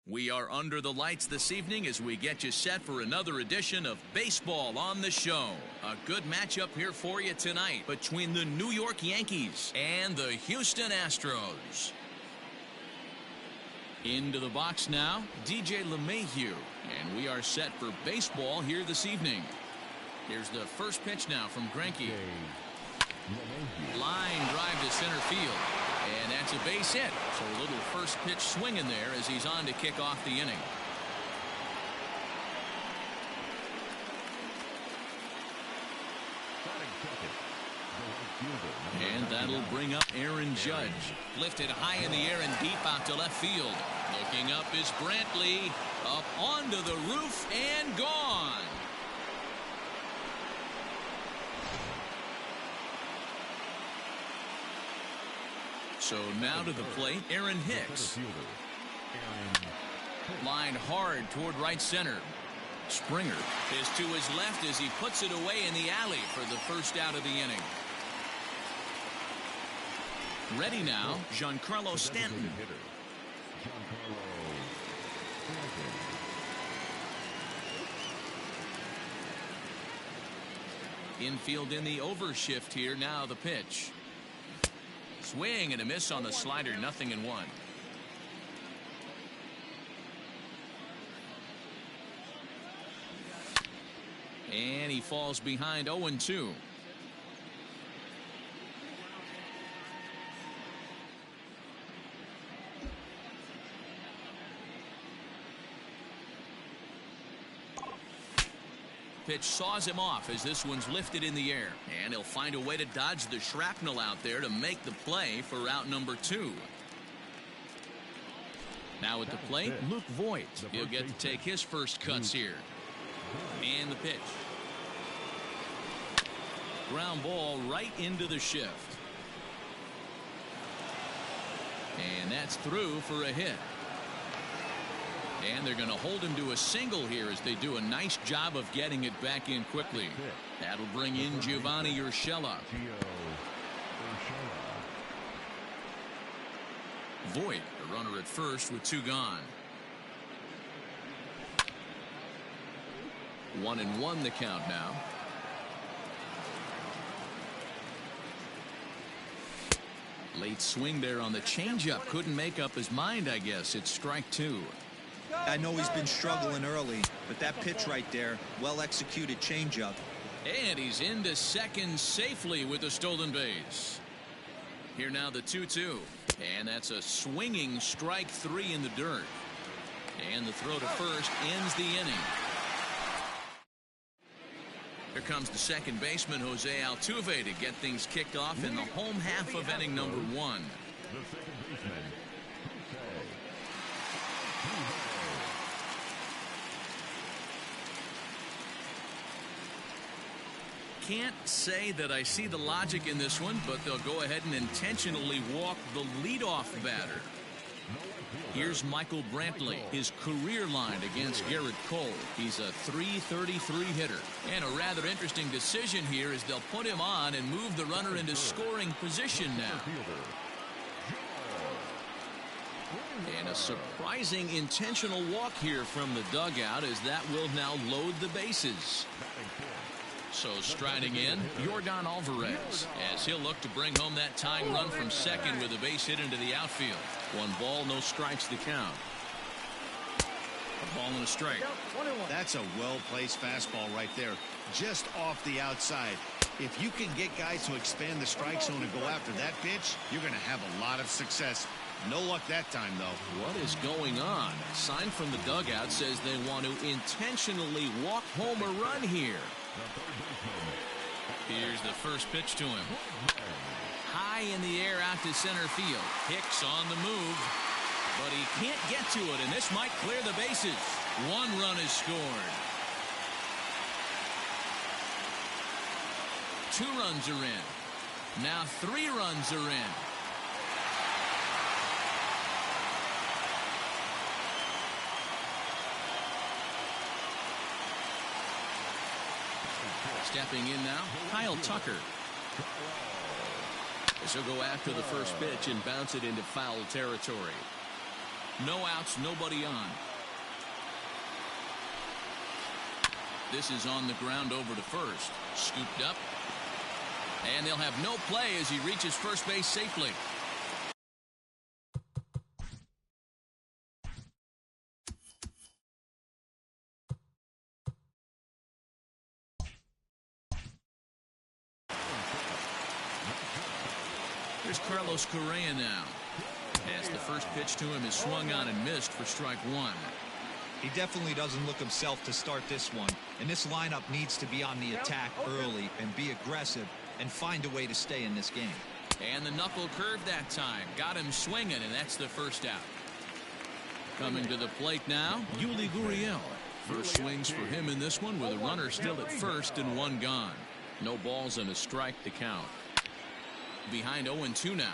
We are under the lights this evening as we get you set for another edition of Baseball on the Show. A good matchup here for you tonight between the New York Yankees and the Houston Astros. Into the box now, DJ LeMahieu, and we are set for baseball here this evening. Here's the first pitch now from Greinke. Line drive to center field, and that's a base hit. So a little first pitch swing in there as he's on to kick off the inning. And that'll bring up Aaron Judge. Lifted high in the air and deep out to left field. Looking up is Brantley. Up onto the roof and gone. So now to the plate, Aaron Hicks. Line hard toward right center. Springer is to his left as he puts it away in the alley for the first out of the inning. Ready now, Giancarlo Stanton. Infield in the overshift here. Now the pitch. Swing and a miss on the slider, 0-1. And he falls behind 0-2. Pitch saws him off as this one's lifted in the air, and he'll find a way to dodge the shrapnel out there to make the play for out number 2. Now at the plate, Luke Voigt. He'll get to take his first cuts here. And the pitch. Ground ball right into the shift. And that's through for a hit. And they're going to hold him to a single here as they do a nice job of getting it back in quickly. That'll bring in Giovanni Urshela. Voigt, the runner at first with 2 gone. 1-1 the count now. Late swing there on the changeup. Couldn't make up his mind, I guess. It's strike 2. I know he's been struggling early, but that pitch right there, well executed changeup. And he's into second safely with a stolen base. Here now the 2-2. And that's a swinging strike 3 in the dirt. And the throw to first ends the inning. Here comes the second baseman, Jose Altuve, to get things kicked off in the home half of inning number 1. Can't say that I see the logic in this one, but they'll go ahead and intentionally walk the leadoff batter. Here's Michael Brantley, his career line against Garrett Cole. He's a .333 hitter. And a rather interesting decision here is they'll put him on and move the runner into scoring position now. And a surprising intentional walk here from the dugout as that will now load the bases. So striding in, Yordan Alvarez, as he'll look to bring home that tying run from second with a base hit into the outfield. 1 ball, no strikes to count. A ball and a strike. That's a well-placed fastball right there, just off the outside. If you can get guys to expand the strike zone and go after that pitch, you're going to have a lot of success. No luck that time, though. What is going on? A sign from the dugout says they want to intentionally walk home a run here. Here's the first pitch to him. High in the air out to center field. Hicks on the move, but he can't get to it, and this might clear the bases. 1 run is scored. 2 runs are in. Now 3 runs are in. Stepping in now, Kyle Tucker. As he'll go after the first pitch and bounce it into foul territory. No outs, nobody on. This is on the ground over to first. Scooped up. And they'll have no play as he reaches first base safely. Here's Carlos Correa now. As the first pitch to him is swung on and missed for strike one. He definitely doesn't look himself to start this one, and this lineup needs to be on the attack early and be aggressive and find a way to stay in this game. And the knuckle curve that time got him swinging, and that's the first out. Coming to the plate now, Yuli Gurriel. First swings for him in this one with a runner still at first and one gone. No balls and a strike to count. Behind 0-2 now.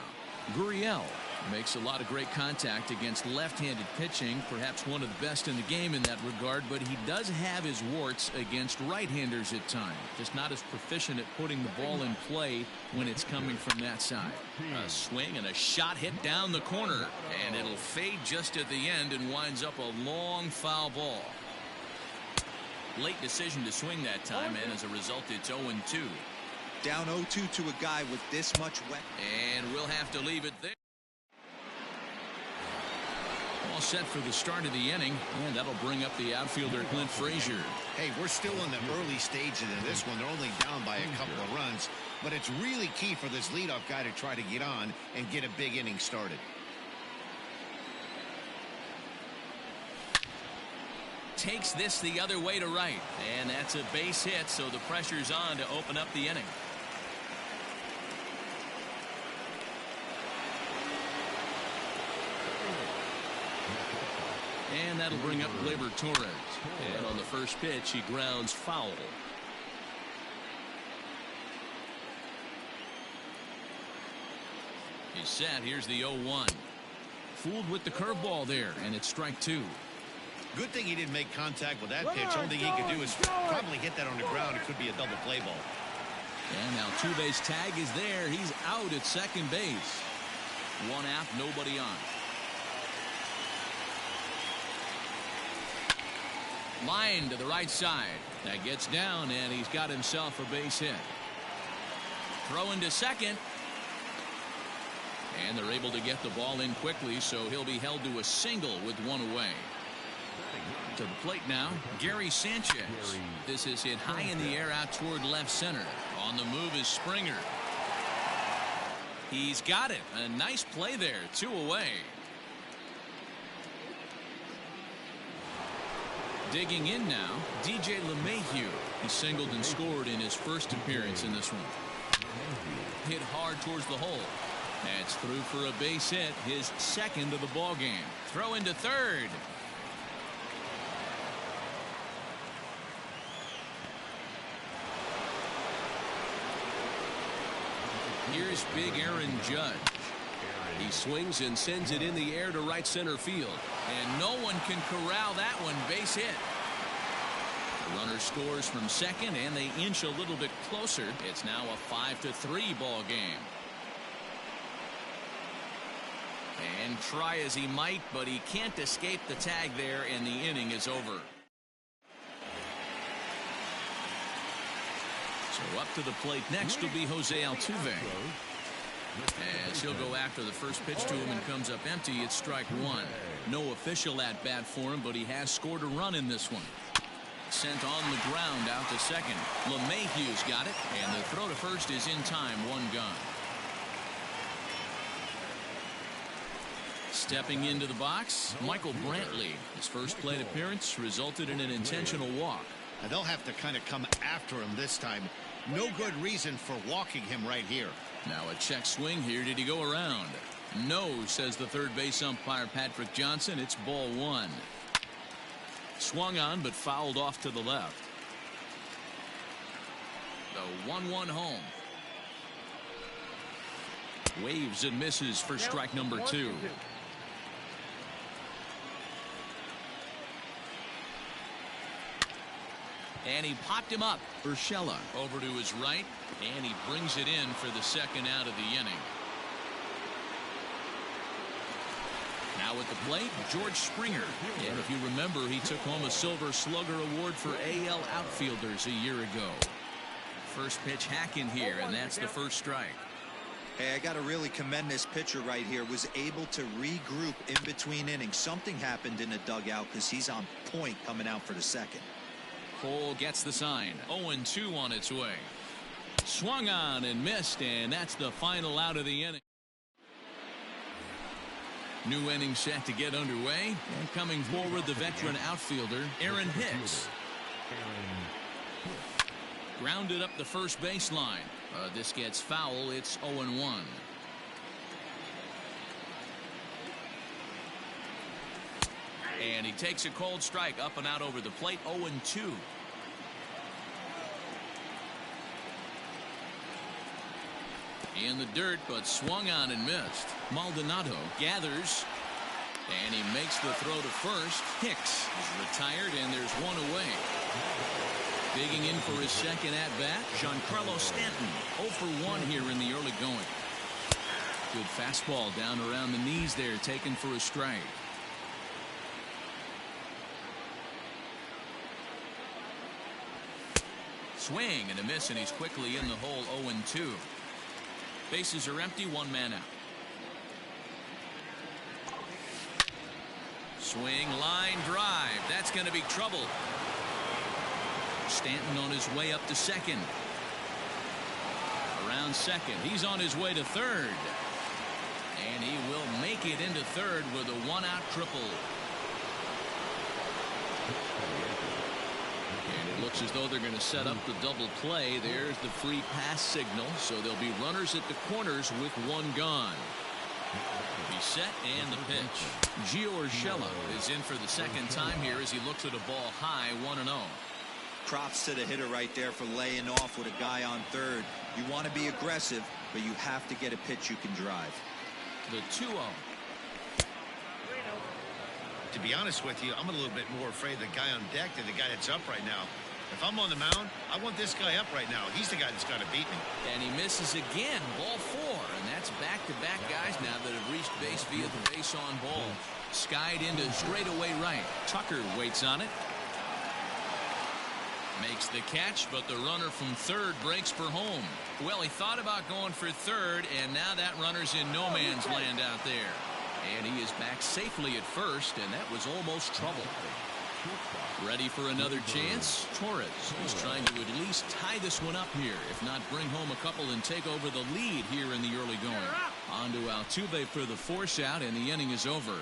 Gurriel makes a lot of great contact against left-handed pitching, perhaps one of the best in the game in that regard, but he does have his warts against right-handers at times. Just not as proficient at putting the ball in play when it's coming from that side. A swing and a shot hit down the corner, and it'll fade just at the end and winds up a long foul ball. Late decision to swing that time, and as a result, it's 0-2. Down 0-2 to a guy with this much wet. And we'll have to leave it there. All set for the start of the inning, and that'll bring up the outfielder Clint Frazier. Hey, we're still in the early stages of this one. They're only down by a couple of runs, but it's really key for this leadoff guy to try to get on and get a big inning started. Takes this the other way to right, and that's a base hit, so the pressure's on to open up the inning. And that'll bring up Gleyber Torres. And on the first pitch, he grounds foul. He's set. Here's the 0-1. Fooled with the curveball there, and it's strike two. Good thing he didn't make contact with that pitch. Only thing he could do is probably hit that on the ground. It could be a double play ball. And now two-base tag is there. He's out at second base. One out, nobody on. Line to the right side. That gets down, and he's got himself a base hit. Throw into second. And they're able to get the ball in quickly, so he'll be held to a single with one away. To the plate now, Gary Sanchez. This is hit high in the air out toward left center. On the move is Springer. He's got it. A nice play there. Two away. Digging in now, DJ LeMahieu. He singled and scored in his first appearance in this one. Hit hard towards the hole. That's through for a base hit, his second of the ball game. Throw into third. Here's big Aaron Judge. He swings and sends it in the air to right center field. And no one can corral that one. Base hit. The runner scores from second, and they inch a little bit closer. It's now a 5-3 ball game. And try as he might, but he can't escape the tag there, and the inning is over. So up to the plate next will be Jose Altuve. As he'll go after the first pitch to him and comes up empty, it's strike one. No official at bat for him, but he has scored a run in this one. Sent on the ground out to second. LeMahieu's got it, and the throw to first is in time, one gone. Stepping into the box, Michael Brantley. His first plate appearance resulted in an intentional walk. And they'll have to kind of come after him this time. No good reason for walking him right here. Now a check swing here. Did he go around? No, says the third base umpire Patrick Johnson. It's ball one. Swung on but fouled off to the left. The 1-1 home. Waves and misses for strike number two. And he popped him up. Urshela over to his right, and he brings it in for the second out of the inning. Now at the plate, George Springer. And if you remember, he took home a Silver Slugger Award for AL outfielders a year ago. First pitch hack in here, and that's the first strike. Hey, I got to really commend this pitcher right here. Was able to regroup in between innings. Something happened in the dugout because he's on point coming out for the second. Cole gets the sign. 0-2 on its way. Swung on and missed, and that's the final out of the inning. New inning set to get underway, and coming forward, the veteran outfielder, Aaron Hicks. Grounded up the first baseline. This gets foul. It's 0-1. And he takes a cold strike up and out over the plate. 0-2. In the dirt, but swung on and missed. Maldonado gathers, and he makes the throw to first. Hicks is retired, and there's one away. Digging in for his second at-bat, Giancarlo Stanton. 0 for 1 here in the early going. Good fastball down around the knees there, taken for a strike. Swing and a miss, and he's quickly in the hole. 0-2. Bases are empty, one man out. Swing, line drive. That's going to be trouble. Stanton on his way up to second. Around second. He's on his way to third. And he will make it into third with a one-out triple. And it looks as though they're going to set up the double play. There's the free pass signal. So there'll be runners at the corners with one gone. He's set, and the pitch. Gio Urshela is in for the second time here as he looks at a ball high, 1-0. Props to the hitter right there for laying off with a guy on third. You want to be aggressive, but you have to get a pitch you can drive. The 2-0. To be honest with you, I'm a little bit more afraid of the guy on deck than the guy that's up right now. If I'm on the mound, I want this guy up right now. He's the guy that's got to beat me. And he misses again, ball 4. And that's back-to-back guys now that have reached base via the base on ball. Skied into straightaway right. Tucker waits on it. Makes the catch, but the runner from third breaks for home. Well, he thought about going for third, and now that runner's in no man's land out there. And he is back safely at first, and that was almost trouble. Ready for another chance? Torres is trying to at least tie this one up here, if not bring home a couple and take over the lead here in the early going. On to Altuve for the force out, and the inning is over.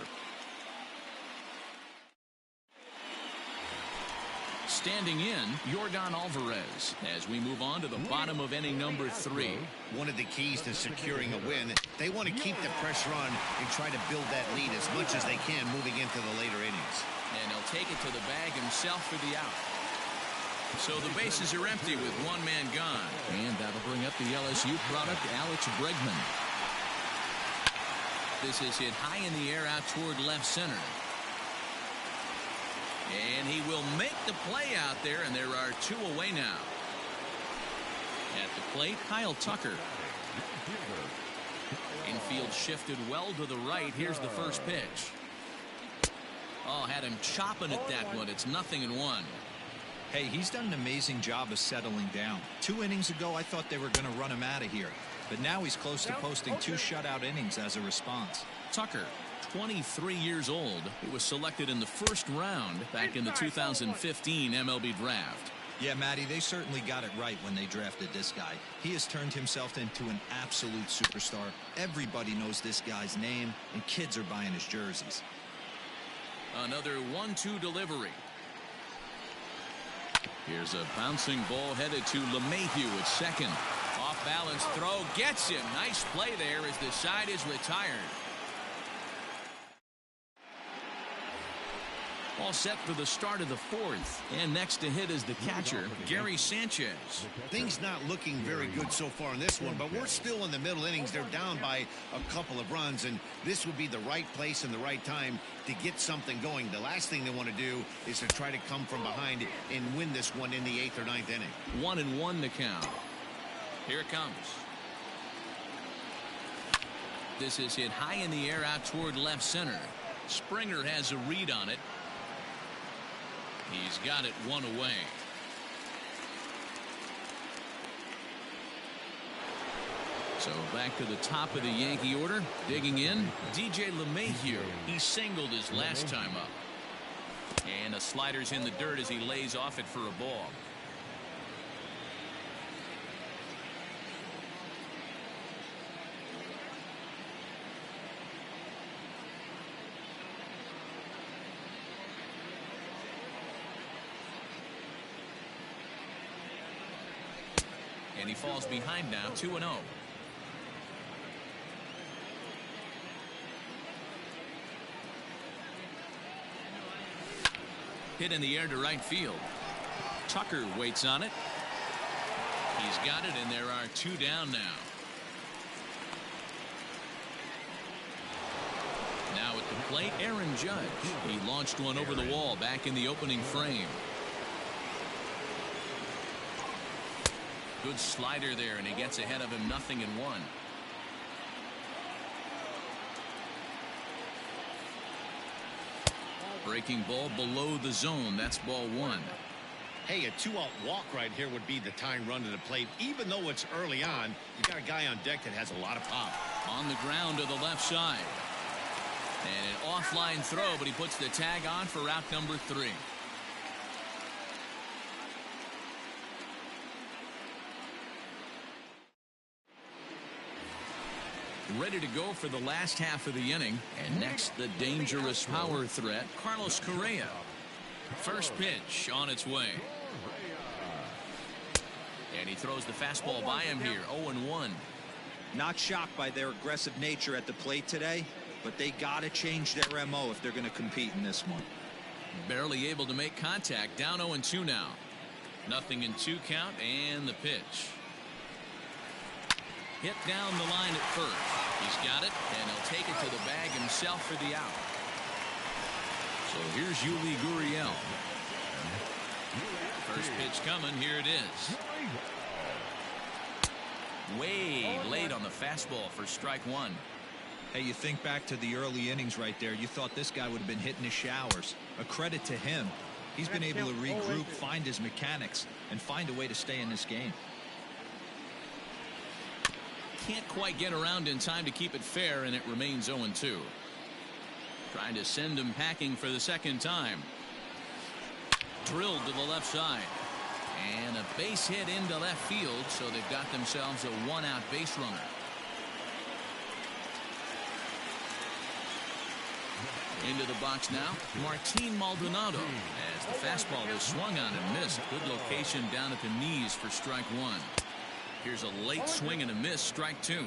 Standing in, Yordan Alvarez as we move on to the bottom of inning number 3. One of the keys to securing a win, they want to keep the pressure on and try to build that lead as much as they can moving into the later innings. And he'll take it to the bag himself for the out. So the bases are empty with one man gone. And that'll bring up the LSU product, Alex Bregman. This is hit high in the air out toward left center. And he will make the play out there, and there are 2 away now. At the plate, Kyle Tucker. Infield shifted well to the right. Here's the first pitch. Oh, had him chopping at that one. It's 0-1. Hey, he's done an amazing job of settling down. 2 innings ago, I thought they were going to run him out of here. But now he's close to posting 2 shutout innings as a response. Tucker, 23 years old. He was selected in the first round back in the 2015 MLB draft. Yeah, Matty, they certainly got it right when they drafted this guy. He has turned himself into an absolute superstar. Everybody knows this guy's name, and kids are buying his jerseys. Another 1-2 delivery. Here's a bouncing ball headed to LeMahieu at second. Off balance throw gets him. Nice play there as the side is retired. All set for the start of the 4th. And next to hit is the catcher, Gary Sanchez. Things not looking very good so far in this one, but we're still in the middle innings. They're down by a couple of runs, and this would be the right place and the right time to get something going. The last thing they want to do is to try to come from behind and win this one in the 8th or 9th inning. 1-1 the count. Here it comes. This is hit high in the air out toward left center. Springer has a read on it. He's got it one away. So back to the top of the Yankee order. Digging in, DJ LeMahieu. He singled his last time up. And a slider's in the dirt as he lays off it for a ball. And he falls behind now, 2-0. Hit in the air to right field. Tucker waits on it. He's got it, and there are 2 down now. Now at the plate, Aaron Judge. He launched one over the wall back in the opening frame. Good slider there, and he gets ahead of him, 0-1. Breaking ball below the zone. That's ball 1. Hey, a 2-out walk right here would be the tying run to the plate. Even though it's early on, you got a guy on deck that has a lot of pop. On the ground to the left side. And an offline throw, but he puts the tag on for out number 3. Ready to go for the last half of the inning. And next, the dangerous power threat, Carlos Correa. First pitch on its way. And he throws the fastball by him here, 0-1. Not shocked by their aggressive nature at the plate today, but they got to change their MO if they're going to compete in this one. Barely able to make contact, down 0-2 now. 0-2 count, and the pitch. Hit down the line at first. He's got it, and he'll take it to the bag himself for the out. So here's Yuli Gurriel. First pitch coming. Here it is. Way late on the fastball for strike 1. Hey, you think back to the early innings right there. You thought this guy would have been hitting his showers. A credit to him. He's been able to regroup, find his mechanics, and find a way to stay in this game. Can't quite get around in time to keep it fair, and it remains 0-2. Trying to send him packing for the second time. Drilled to the left side. And a base hit into left field, so they've got themselves a 1-out base runner. Into the box now, Martin Maldonado. As the fastball is swung on and missed. Good location down at the knees for strike 1. Here's a late swing and a miss, strike 2.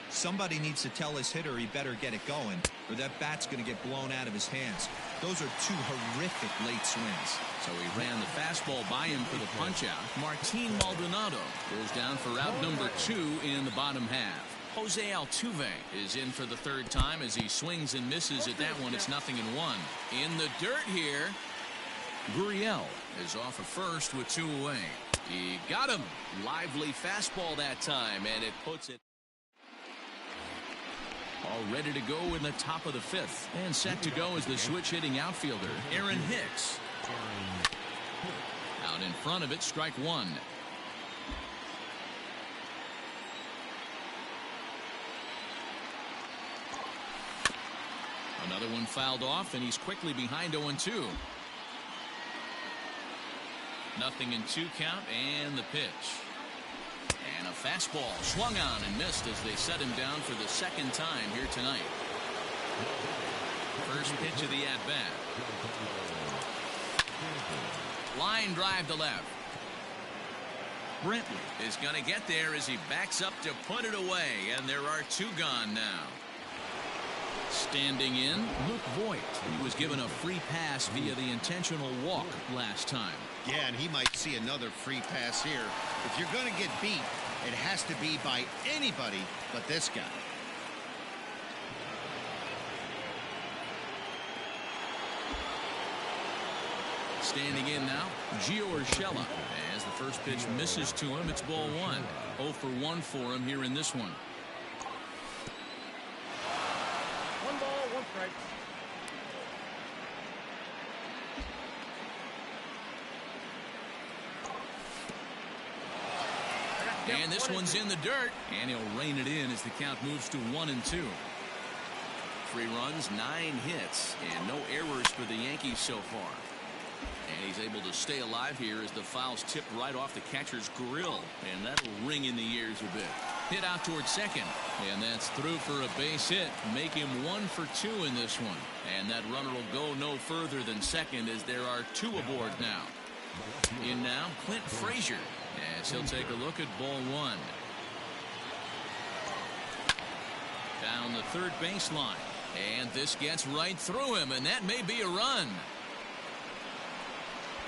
Somebody needs to tell his hitter he better get it going, or that bat's going to get blown out of his hands. Those are 2 horrific late swings. So he ran the fastball by him for the punch-out. Martin Maldonado goes down for out number 2 in the bottom half. Jose Altuve is in for the 3rd time as he swings and misses at that one. It's 0-1. In the dirt here, Gurriel is off at first with 2 away. He got him. Lively fastball that time, and it puts it. All ready to go in the top of the 5th. And set to go is the switch-hitting outfielder, Aaron Hicks. Out in front of it, strike 1. Another one fouled off, and he's quickly behind 0-2. 0-2 count, and the pitch. And a fastball swung on and missed as they set him down for the 2nd time here tonight. First pitch of the at-bat. Line drive to left. Brentley is going to get there as he backs up to put it away, and there are 2 gone now. Standing in, Luke Voigt. He was given a free pass via the intentional walk last time. Yeah, and he might see another free pass here. If you're going to get beat, it has to be by anybody but this guy. Standing in now, Gio Urshela. As the first pitch misses to him, it's ball 1. 0 for 1 for him here in this one. 1 ball, 1 strike. And this one's in the dirt. And he'll rein it in as the count moves to 1-2. 3 runs, 9 hits, and no errors for the Yankees so far. And he's able to stay alive here as the foul's tipped right off the catcher's grill. And that'll ring in the ears a bit. Hit out towards second. And that's through for a base hit. Make him 1 for 2 in this one. And that runner will go no further than second as there are 2 aboard now. In now, Clint Frazier. As he'll take a look at ball 1. Down the third baseline. And this gets right through him, and that may be a run.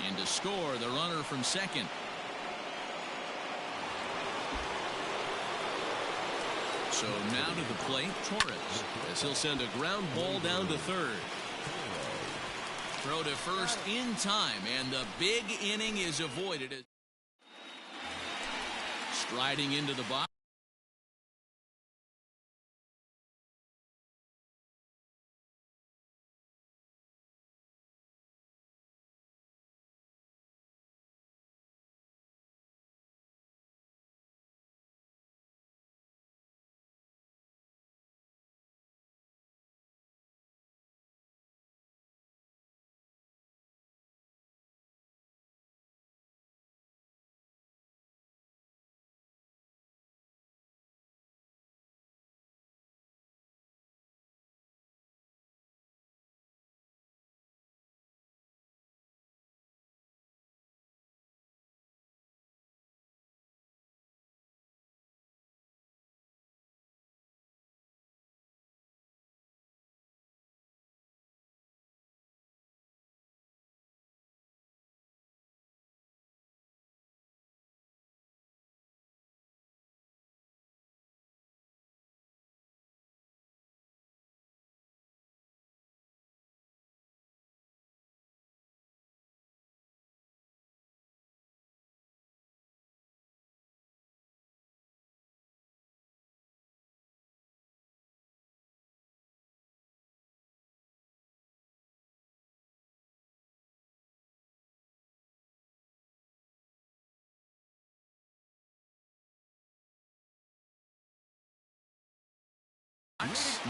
And to score, the runner from second. So now to the plate, Torres, as he'll send a ground ball down to third. Throw to first in time, and the big inning is avoided. Striding into the box.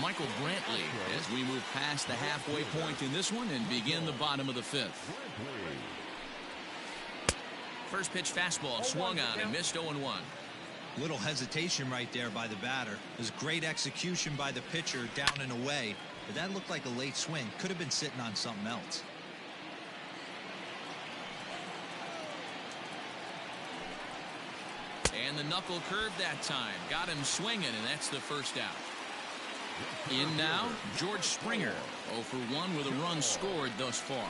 Michael Brantley as we move past the halfway point in this one and begin the bottom of the 5th. First pitch fastball swung on and missed 0-1. Little hesitation right there by the batter. It was great execution by the pitcher down and away, but that looked like a late swing. Could have been sitting on something else. And the knuckle curve that time got him swinging, and that's the first out. In now, George Springer, 0 for 1 with a run scored thus far.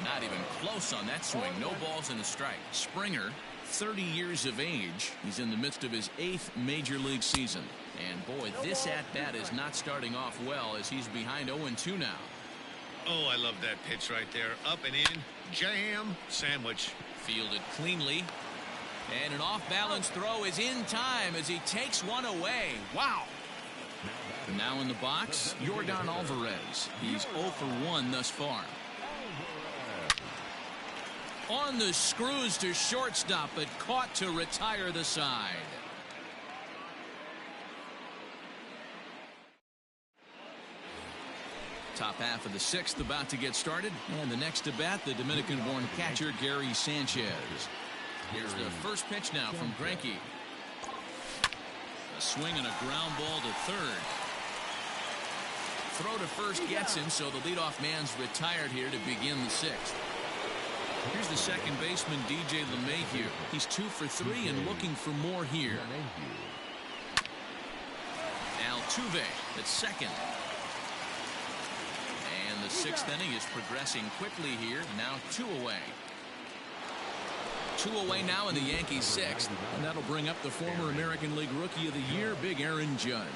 Not even close on that swing. No balls and a strike. Springer, 30 years of age. He's in the midst of his 8th major league season. And boy, this at-bat is not starting off well as he's behind 0-2 now. Oh, I love that pitch right there. Up and in. Jam sandwich. Fielded cleanly. And an off-balance throw is in time as he takes one away. Wow. Now in the box, Yordan Alvarez. He's 0 for 1 thus far. On the screws to shortstop, but caught to retire the side. Top half of the 6th about to get started. And the next at bat, the Dominican-born catcher Gary Sanchez. Here's the first pitch now from Greinke. A swing and a ground ball to third. Throw to first gets him, so the leadoff man's retired here to begin the 6th. Here's the second baseman, DJ LeMahieu. He's 2 for 3 and looking for more here. Altuve at second. And the 6th inning is progressing quickly here. Now 2 away. 2 away now in the Yankees' 6th. And that'll bring up the former American League Rookie of the Year, Big Aaron Judge.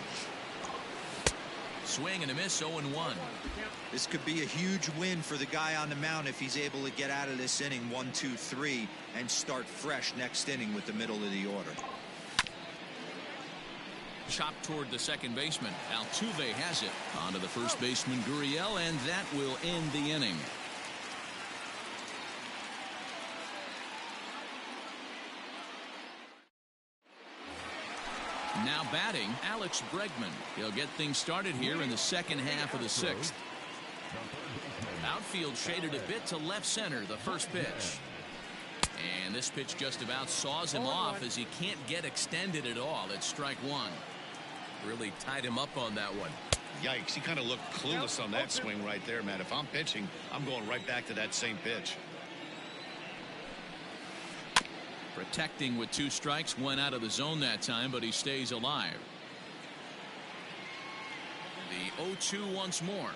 Swing and a miss, 0-1. This could be a huge win for the guy on the mound if he's able to get out of this inning 1, 2, 3 and start fresh next inning with the middle of the order. Chopped toward the second baseman. Altuve has it. On to the first baseman, Gurriel, and that will end the inning. Now batting, Alex Bregman. He'll get things started here in the second half of the sixth. Outfield shaded a bit to left center, the first pitch. And this pitch just about saws him off as he can't get extended at all. It's strike one. Really tied him up on that one. Yikes, he kind of looked clueless on that swing right there, man. If I'm pitching, I'm going right back to that same pitch. Protecting with 2 strikes, went out of the zone that time, but he stays alive. The 0-2 once more.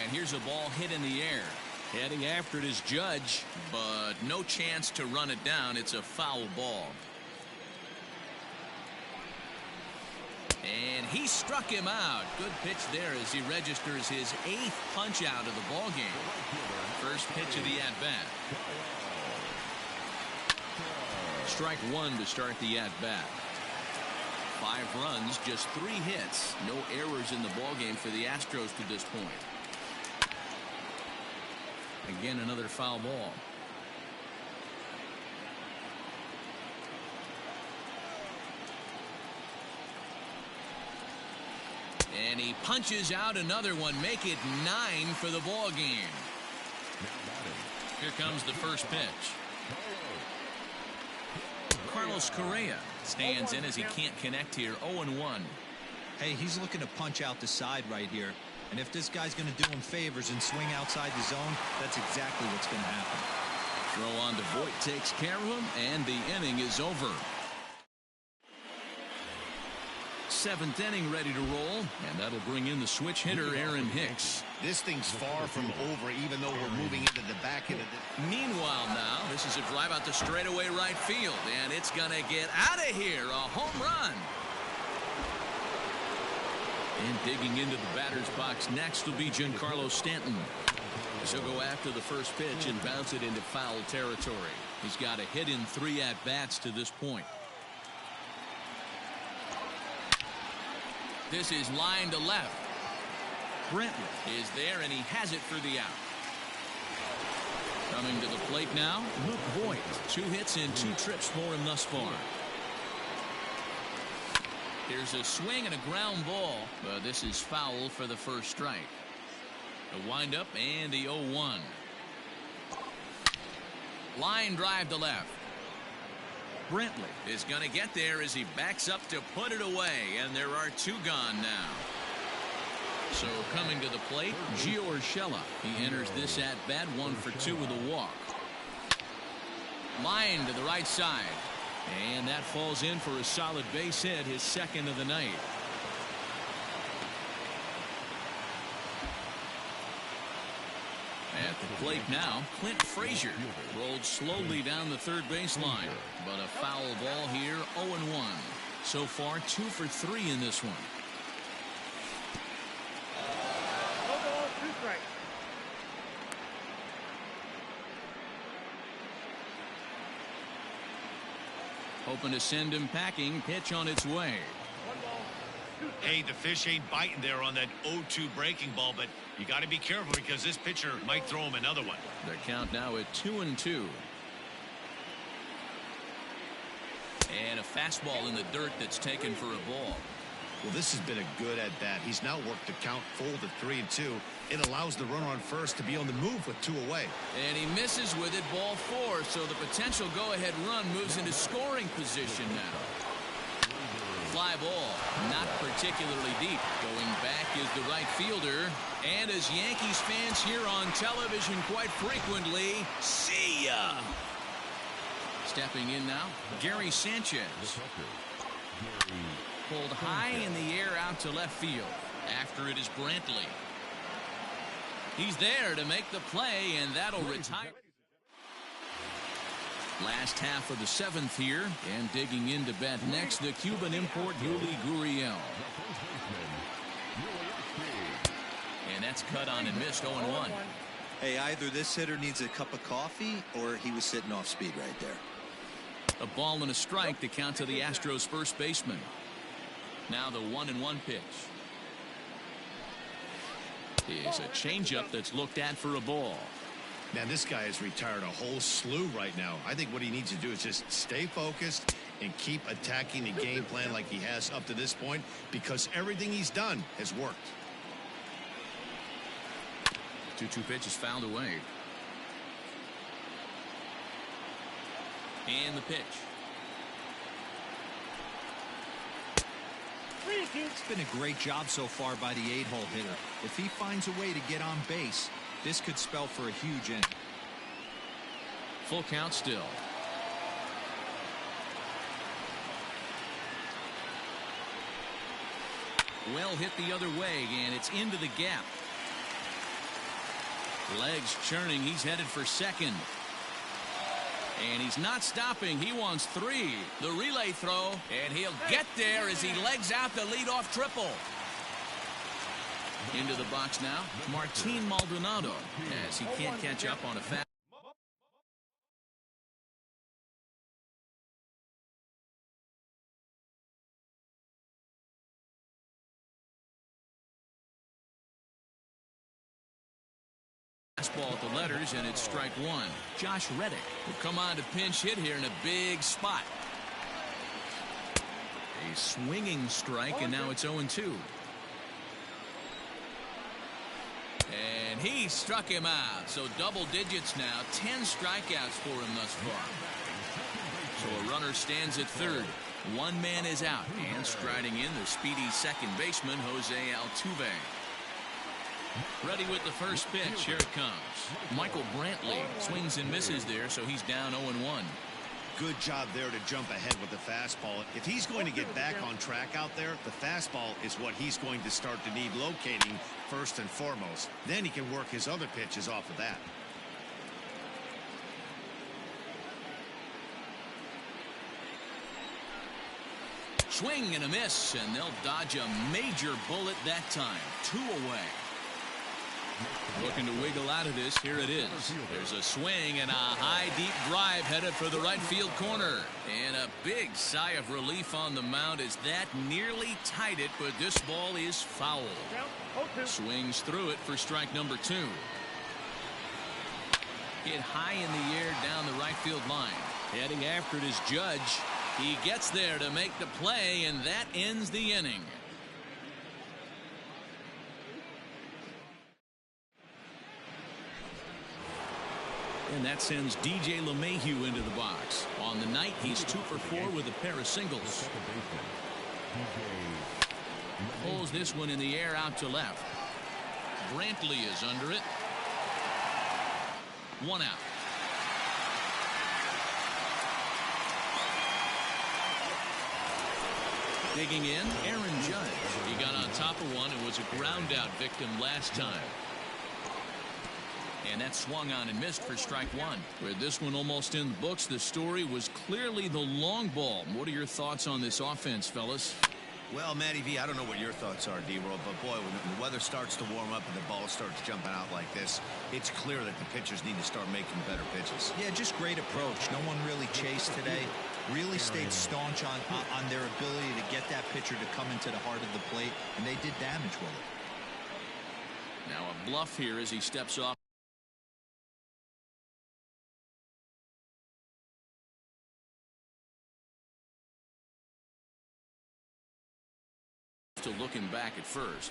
And here's a ball hit in the air. Heading after it is Judge, but no chance to run it down. It's a foul ball. And he struck him out. Good pitch there as he registers his 8th punch out of the ball game. First pitch of the at-bat. Strike one to start the at-bat. 5 runs, just 3 hits. No errors in the ball game for the Astros to this point. Again, another foul ball. And he punches out another one. Make it 9 for the ball game. Here comes the first pitch. Carlos Correa stands in as he can't connect here. 0-1. Hey, he's looking to punch out the side right here. And if this guy's going to do him favors and swing outside the zone, that's exactly what's going to happen. Throw on to Voit takes care of him, and the inning is over. 7th inning ready to roll, and that'll bring in the switch hitter Aaron Hicks. This thing's far from over, even though we're moving into the back end of the... Meanwhile now, this is a drive out to straightaway right field, and it's going to get out of here. A home run. And digging into the batter's box next will be Giancarlo Stanton. He'll go after the first pitch and bounce it into foul territory. He's got a hit in 3 at-bats to this point. This is line to left. Brentley is there, and he has it for the out. Coming to the plate now, Luke Voit. 2 hits and 2 trips for him thus far. Here's a swing and a ground ball, but this is foul for the first strike. The windup and the 0-1. Line drive to left. Brentley is going to get there as he backs up to put it away, and there are 2 gone now. So coming to the plate, Gio Urshela. He enters this at bat 1 for 2 with a walk. Line to the right side. And that falls in for a solid base hit, his 2nd of the night. At the plate now, Clint Frazier rolled slowly down the third baseline, but a foul ball here, 0-1. So far, 2 for 3 in this one. Hoping to send him packing. Pitch on its way. Hey, the fish ain't biting there on that 0-2 breaking ball, but you got to be careful because this pitcher might throw him another one. The count now at 2-2. And a fastball in the dirt that's taken for a ball. Well, this has been a good at bat. He's now worked the count full to 3-2. It allows the runner on first to be on the move with 2 away. And he misses with it, ball 4. So the potential go-ahead run moves into scoring position now. Fly ball, not particularly deep. Going back is the right fielder. And as Yankees fans hear on television quite frequently, see ya! Stepping in now, Gary Sanchez. Pulled high in the air out to left field. After it is Brantley. He's there to make the play, and that'll retire. Last half of the 7th here, and digging into bat next, the Cuban import Yuli Gurriel. And that's cut on and missed, 0-1. Hey, either this hitter needs a cup of coffee or he was sitting off speed right there. A ball and a strike to count to the Astros first baseman. Now the 1-1 pitch. Is a changeup that's looked at for a ball. Man, this guy has retired a whole slew right now. I think what he needs to do is just stay focused and keep attacking the game plan like he has up to this point, because everything he's done has worked. 2-2 pitch is fouled away. And the pitch. It's been a great job so far by the 8-hole hitter. If he finds a way to get on base, this could spell for a huge inning. Full count still. Well hit the other way, and it's into the gap. Legs churning. He's headed for second. And he's not stopping. He wants 3. The relay throw, and he'll get there as he legs out the leadoff triple. Into the box now, Martin Maldonado, as he can't catch up on a fast. Fastball at the letters, and it's strike 1. Josh Reddick will come on to pinch hit here in a big spot. A swinging strike, and now it's 0-2. And he struck him out. So double digits now. 10 strikeouts for him thus far. So a runner stands at third. One man is out. And striding in, the speedy second baseman, Jose Altuve. Ready with the first pitch. Here it comes. Michael Brantley swings and misses there, so he's down 0-1. Good job there to jump ahead with the fastball. If he's going to get back on track out there, the fastball is what he's going to start to need locating first and foremost. Then he can work his other pitches off of that. Swing and a miss, and they'll dodge a major bullet that time. 2 away. Looking to wiggle out of this. Here it is. There's a swing and a high deep drive headed for the right field corner. And a big sigh of relief on the mound as that nearly tied it, but this ball is foul. Swings through it for strike number 2. Hit high in the air down the right field line. Heading after it is Judge. He gets there to make the play, and that ends the inning. And that sends DJ LeMahieu into the box. On the night, he's 2 for 4 with a pair of singles. Pulls this one in the air out to left. Brantley is under it. 1 out. Digging in, Aaron Judge. He got on top of one and was a ground out victim last time. And that swung on and missed for strike 1. With this one almost in the books, the story was clearly the long ball. What are your thoughts on this offense, fellas? Well, Matty V, I don't know what your thoughts are, D-World, but boy, when the weather starts to warm up and the ball starts jumping out like this, it's clear that the pitchers need to start making better pitches. Yeah, just great approach. No one really chased today. Really stayed staunch on their ability to get that pitcher to come into the heart of the plate, and they did damage with it. Now a bluff here as he steps off. To looking back at first.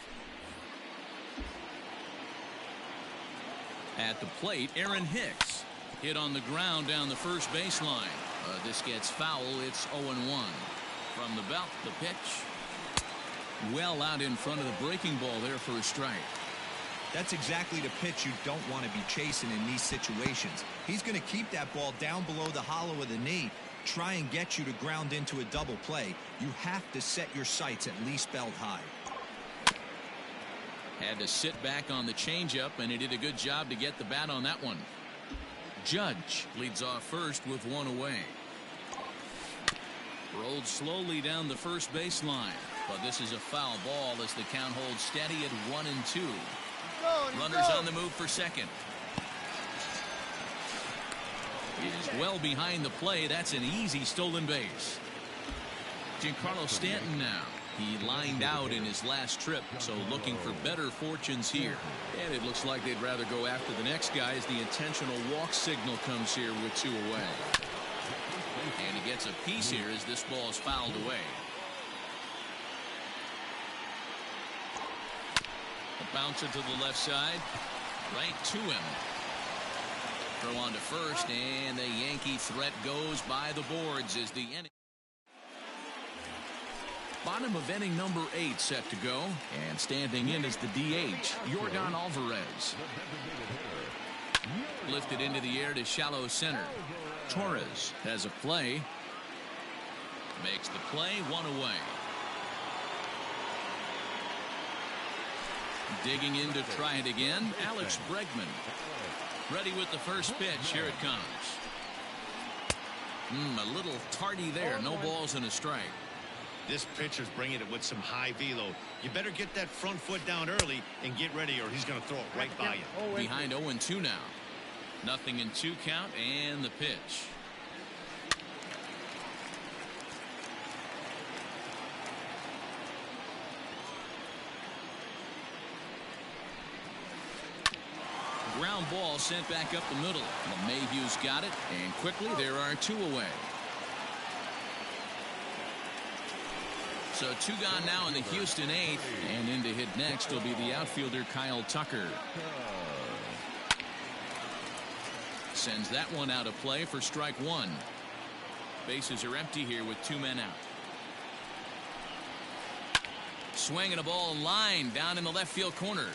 At the plate, Aaron Hicks hit on the ground down the first baseline. This gets foul. It's 0-1. From the belt, the pitch. Well out in front of the breaking ball there for a strike. That's exactly the pitch you don't want to be chasing in these situations. He's going to keep that ball down below the hollow of the knee. Try and get you to ground into a double play. You have to set your sights at least belt high. Had to sit back on the changeup, and he did a good job to get the bat on that one. Judge leads off first with 1 away. Rolled slowly down the first baseline, but this is a foul ball as the count holds steady at 1-2. Runners on the move for second. It is well behind the play. That's an easy stolen base. Giancarlo Stanton now. He lined out in his last trip, so looking for better fortunes here. And it looks like they'd rather go after the next guy as the intentional walk signal comes here with 2 away. And he gets a piece here as this ball is fouled away. A bouncer to the left side. Right to him. Throw on to first, and the Yankee threat goes by the boards as the inning. Bottom of inning number 8 set to go, and standing in is the DH, Yordan Alvarez. Lifted into the air to shallow center. Torres has a play. Makes the play, 1 away. Digging in to try it again, Alex Bregman. Ready with the first pitch. Here it comes. A little tardy there. No balls and a strike. This pitcher's bringing it with some high velo. You better get that front foot down early and get ready, or he's going to throw it right by you. Behind 0-2 now. 0-2 count, and the pitch. Ground ball sent back up the middle. Mayhew's got it, and quickly there are 2 away. So 2 gone now in the Houston 8th, and in to hit next will be the outfielder Kyle Tucker. Sends that one out of play for strike 1. Bases are empty here with 2 men out. Swinging a ball line down in the left field corner,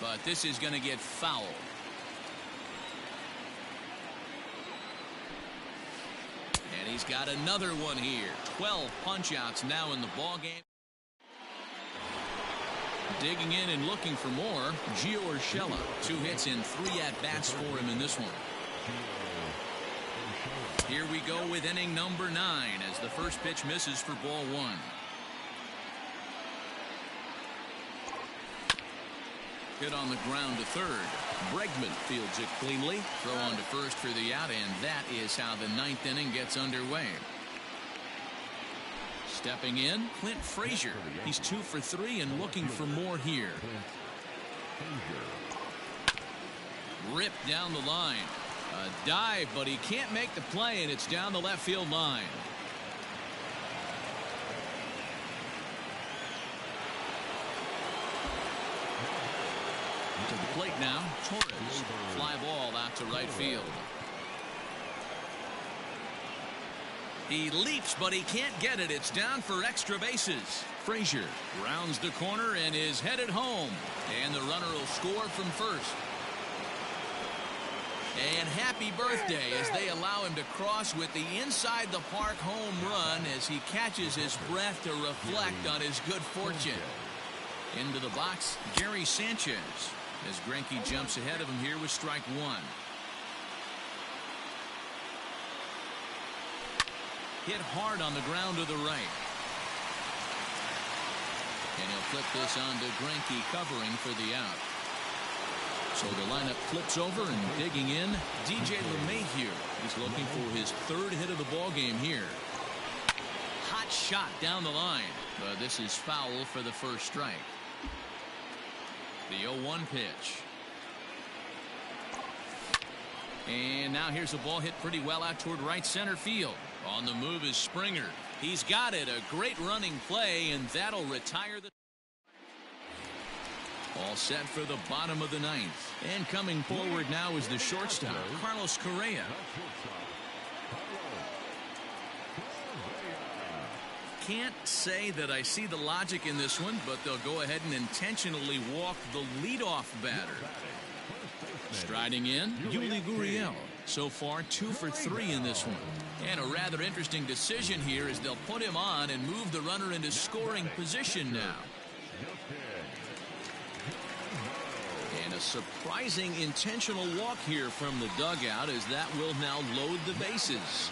but this is going to get foul. And he's got another one here. 12 punch-outs now in the ball game. Digging in and looking for more, Gio Urshela. 2 hits and 3 at-bats for him in this one. Here we go with inning number 9 as the first pitch misses for ball 1. Hit on the ground to third. Bregman fields it cleanly. Throw on to first for the out, and that is how the 9th inning gets underway. Stepping in, Clint Frazier. He's 2 for 3 and looking for more here. Ripped down the line. A dive, but he can't make the play, and it's down the left field line. To the plate now, Torres. Fly ball out to right field. He leaps, but he can't get it. It's down for extra bases. Frazier rounds the corner and is headed home. And the runner will score from first. And happy birthday as they allow him to cross with the inside the park home run as he catches his breath to reflect on his good fortune. Into the box, Gary Sanchez. As Greinke jumps ahead of him here with strike 1. Hit hard on the ground to the right. And he'll flip this on to Greinke covering for the out. So the lineup flips over and digging in, DJ LeMahieu. He's looking for his 3rd hit of the ball game here. Hot shot down the line, but this is foul for the first strike. The 0-1 pitch. And now here's a ball hit pretty well out toward right center field. On the move is Springer. He's got it. A great running play, and that'll retire the... All set for the bottom of the 9th. And coming forward now is the shortstop, Carlos Correa. Can't say that I see the logic in this one, but they'll go ahead and intentionally walk the leadoff batter. Striding in, Yuli Gurriel. So far 2 for 3 in this one. And a rather interesting decision here is they'll put him on and move the runner into scoring position now. And a surprising intentional walk here from the dugout as that will now load the bases.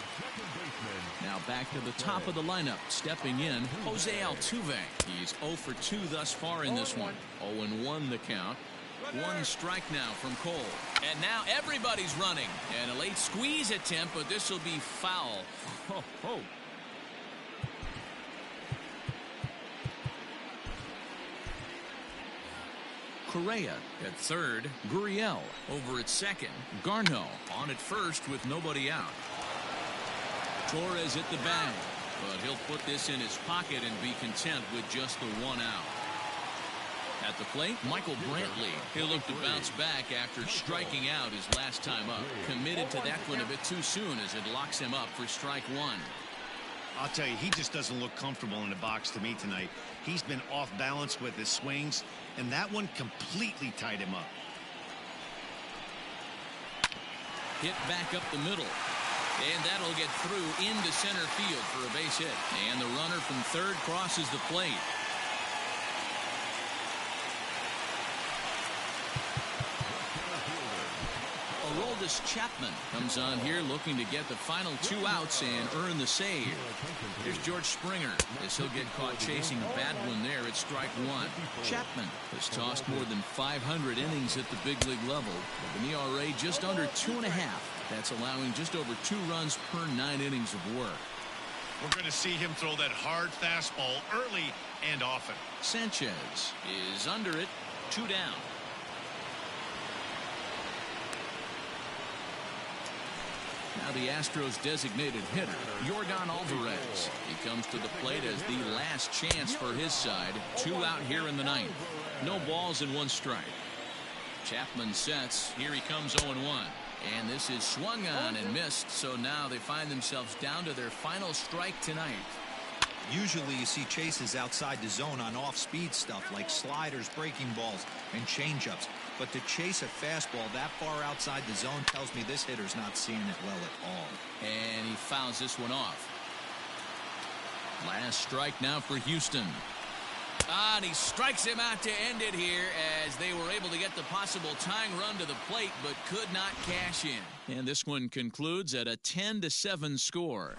Now back to the top of the lineup. Stepping in, Jose Altuve. He's 0 for 2 thus far in this one. 0-1 the count. 1 strike now from Cole. And now everybody's running. And a late squeeze attempt, but this will be foul. Oh, oh. Correa at third. Gurriel over at second. Garneau on at first with nobody out. Torres at the bag, but he'll put this in his pocket and be content with just the 1 out. At the plate, Michael Brantley. He'll look to bounce back after striking out his last time up. Committed to that one a bit too soon as it locks him up for strike 1. I'll tell you, he just doesn't look comfortable in the box to me tonight. He's been off balance with his swings, and that one completely tied him up. Hit back up the middle. And that'll get through into center field for a base hit. And the runner from third crosses the plate. Aroldis Chapman comes on here looking to get the final 2 outs and earn the save. Here's George Springer as he'll get caught chasing a bad one there at strike 1. Chapman has tossed more than 500 innings at the big league level with an ERA just under 2.5. That's allowing just over 2 runs per 9 innings of work. We're going to see him throw that hard fastball early and often. Sanchez is under it, 2 down. Now the Astros designated hitter, Yordan Alvarez. He comes to the plate as the last chance for his side. 2 out here in the 9th. No balls and 1 strike. Chapman sets. Here he comes 0-1. And this is swung on and missed. So now they find themselves down to their final strike tonight. Usually you see chases outside the zone on off-speed stuff like sliders, breaking balls, and changeups. But to chase a fastball that far outside the zone tells me this hitter's not seeing it well at all. And he fouls this one off. Last strike now for Houston. And he strikes him out to end it here as they were able to get the possible tying run to the plate but could not cash in. And this one concludes at a 10-7 score.